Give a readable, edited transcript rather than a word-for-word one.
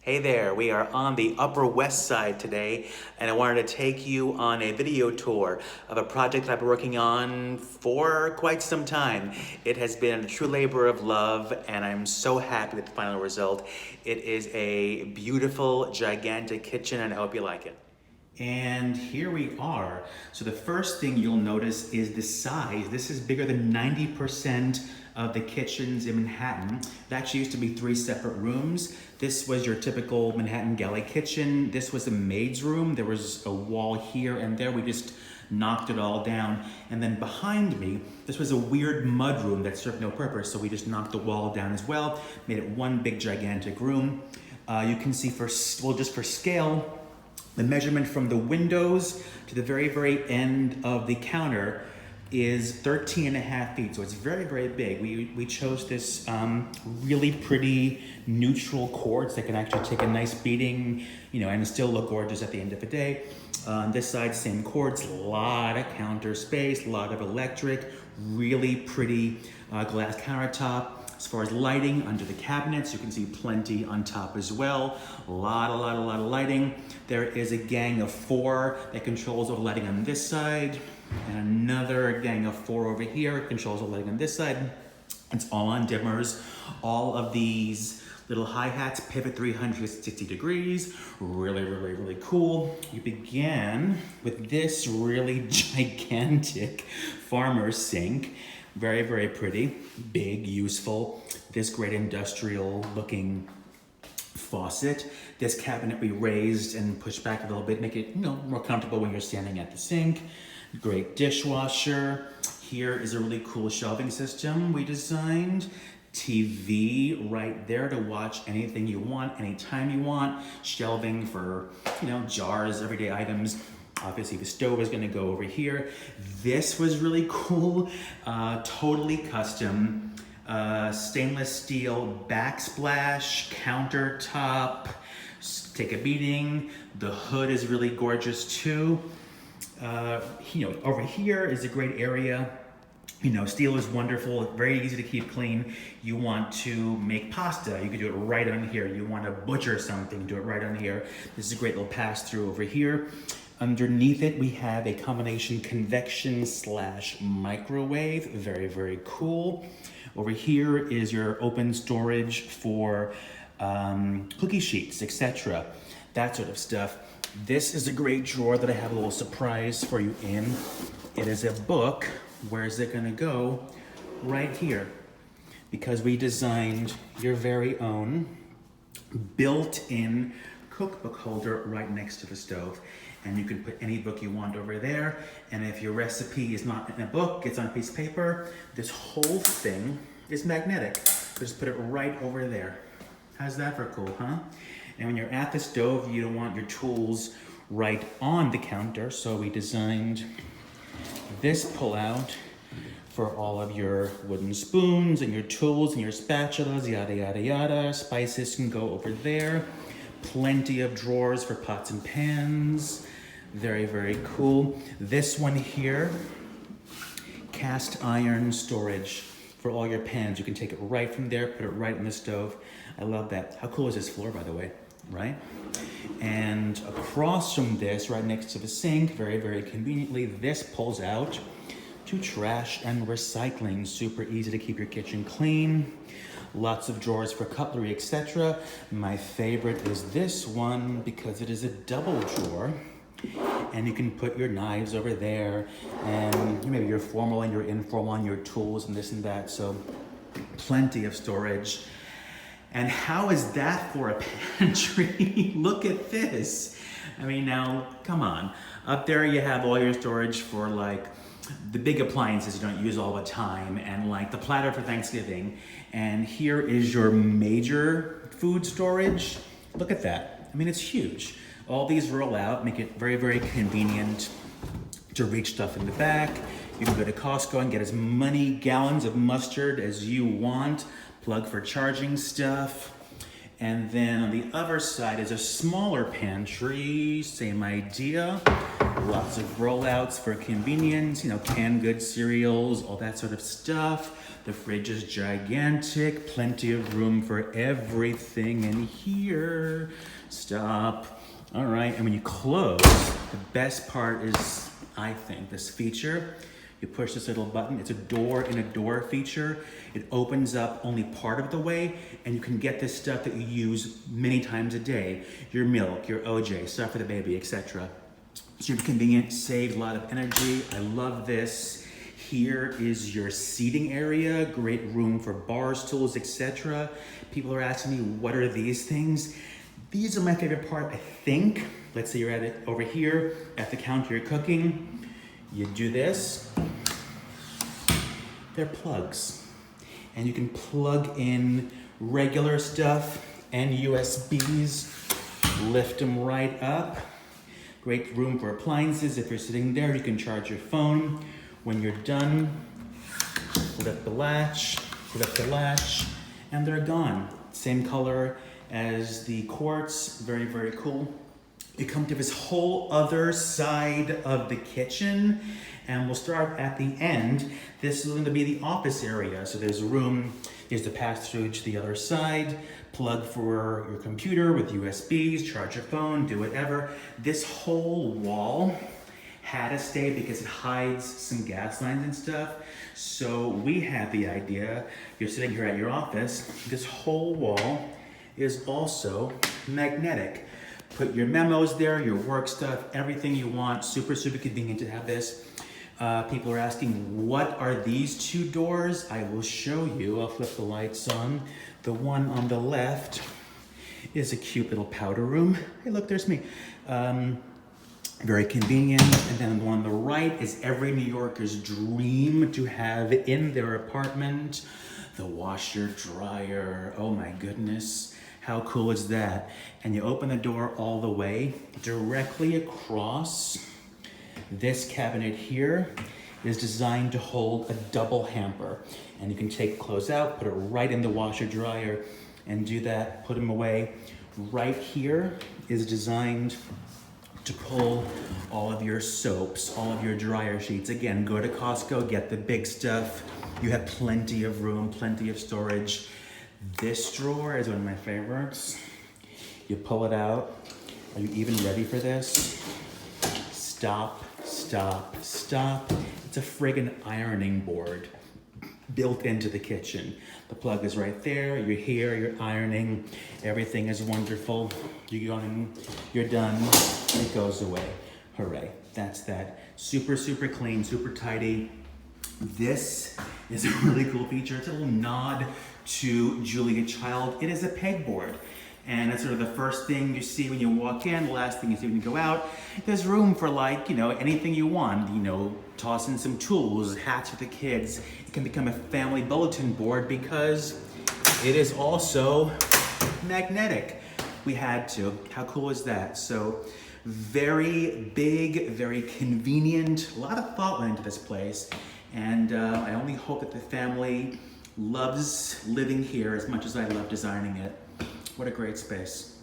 Hey there, we are on the Upper West Side today, and I wanted to take you on a video tour of a project I've been working on for quite some time. It has been a true labor of love, and I'm so happy with the final result. It is a beautiful, gigantic kitchen, and I hope you like it. And here we are. So the first thing you'll notice is the size. This is bigger than 90% of the kitchens in Manhattan. It actually used to be 3 separate rooms. This was your typical Manhattan galley kitchen. This was a maid's room. There was a wall here and there. We just knocked it all down. And then behind me, this was a weird mud room that served no purpose. So we just knocked the wall down as well, made it one big gigantic room. You can see just for scale, the measurement from the windows to the very, very end of the counter is 13 and a half feet. So it's very, very big. We chose this really pretty neutral quartz that can actually take a nice beating, and still look gorgeous at the end of the day. On this side, same quartz, a lot of counter space, a lot of electric, really pretty glass countertop. As far as lighting under the cabinets, you can see plenty on top as well. A lot of lighting. There is a gang of 4 that controls all the lighting on this side, and another gang of 4 over here controls all the lighting on this side. It's all on dimmers. All of these little hi-hats pivot 360 degrees. Really cool. You began with this really gigantic farmer's sink. Very, very pretty, big, useful. This great industrial looking faucet. This cabinet we raised and pushed back a little bit, make it more comfortable when you're standing at the sink. Great dishwasher. Here is a really cool shelving system we designed. TV right there to watch anything you want, anytime you want. Shelving for, jars, everyday items. Obviously the stove is gonna go over here. This was really cool, totally custom. Stainless steel backsplash, countertop, take a beating. The hood is really gorgeous too. Over here is a great area. Steel is wonderful, very easy to keep clean. You want to make pasta, you can do it right on here. You want to butcher something, do it right on here. This is a great little pass-through over here. Underneath it, we have a combination convection/microwave. Very, very cool. Over here is your open storage for cookie sheets, etc. That sort of stuff. This is a great drawer that I have a little surprise for you in. It is a book. Where is it gonna go? Right here. Because we designed your very own built-in cookbook holder right next to the stove. And you can put any book you want over there. And if your recipe is not in a book, it's on a piece of paper, this whole thing is magnetic. Just put it right over there. How's that for cool, huh? And when you're at the stove, you don't want your tools right on the counter, so we designed this pull-out for all of your wooden spoons and your tools and your spatulas, yada, yada, yada. Spices can go over there. Plenty of drawers for pots and pans. Very, very cool. This one here, cast iron storage for all your pans. You can take it right from there, put it right in the stove. I love that. How cool is this floor, by the way, right? And across from this, right next to the sink, very, very conveniently, this pulls out to trash and recycling. Super easy to keep your kitchen clean. Lots of drawers for cutlery, etc. My favorite is this one because it is a double drawer. And you can put your knives over there, and maybe your formal and your informal and your tools and this and that. So plenty of storage. And how is that for a pantry? Look at this. I mean, now, come on. Up there you have all your storage for like the big appliances you don't use all the time, and like the platter for Thanksgiving. And here is your major food storage. Look at that. I mean, it's huge. All these roll out, make it very, very convenient to reach stuff in the back. You can go to Costco and get as many gallons of mustard as you want. Plug for charging stuff. And then on the other side is a smaller pantry, same idea. Lots of rollouts for convenience, you know, canned goods, cereals, all that sort of stuff. The fridge is gigantic, plenty of room for everything in here. Stop. All right, and when you close, the best part is, I think, this feature. You push this little button, it's a door in a door feature. It opens up only part of the way, and you can get this stuff that you use many times a day. Your milk, your OJ, stuff for the baby, etc. Super convenient, saves a lot of energy. I love this. Here is your seating area, great room for bar stools, etc. People are asking me, what are these things? These are my favorite part, I think. Let's say you're at it over here at the counter, you're cooking. You do this. They're plugs. And you can plug in regular stuff and USBs, lift them right up. Great room for appliances. If you're sitting there, you can charge your phone. When you're done, lift the latch, and they're gone. Same color as the quartz, very, very cool. You come to this whole other side of the kitchen, and we'll start at the end. This is going to be the office area. So there's a room, here's the pass through to the other side, plug for your computer with USBs, charge your phone, do whatever. This whole wall had to stay because it hides some gas lines and stuff. So we had the idea, you're sitting here at your office, this whole wall is also magnetic. Put your memos there, your work stuff, everything you want. Super, super convenient to have this. People are asking, what are these two doors? I will show you. I'll flip the lights on. The one on the left is a cute little powder room. Hey, look, there's me. Very convenient. And then the one on the right is every New Yorker's dream to have in their apartment. The washer, dryer. Oh my goodness. How cool is that? And you open the door all the way. Directly across, this cabinet here is designed to hold a double hamper. And you can take clothes out, put it right in the washer dryer, and do that, put them away. Right here is designed to pull all of your soaps, all of your dryer sheets. Again, go to Costco, get the big stuff. You have plenty of room, plenty of storage. This drawer is one of my favorites. You pull it out. Are you even ready for this? Stop, stop, stop. It's a friggin' ironing board built into the kitchen. The plug is right there. You're here, you're ironing. Everything is wonderful. You go in, you're done. It goes away. Hooray. That's that. Super, super clean, super tidy. This is a really cool feature. It's a little nod to Julia Child. It is a pegboard. And it's sort of the first thing you see when you walk in, the last thing you see when you go out. There's room for, like, you know, anything you want. You know, toss in some tools, hats for the kids. It can become a family bulletin board because it is also magnetic. We had to. How cool is that? So very big, very convenient. A lot of thought went into this place. And I only hope that the family loves living here as much as I love designing it. What a great space.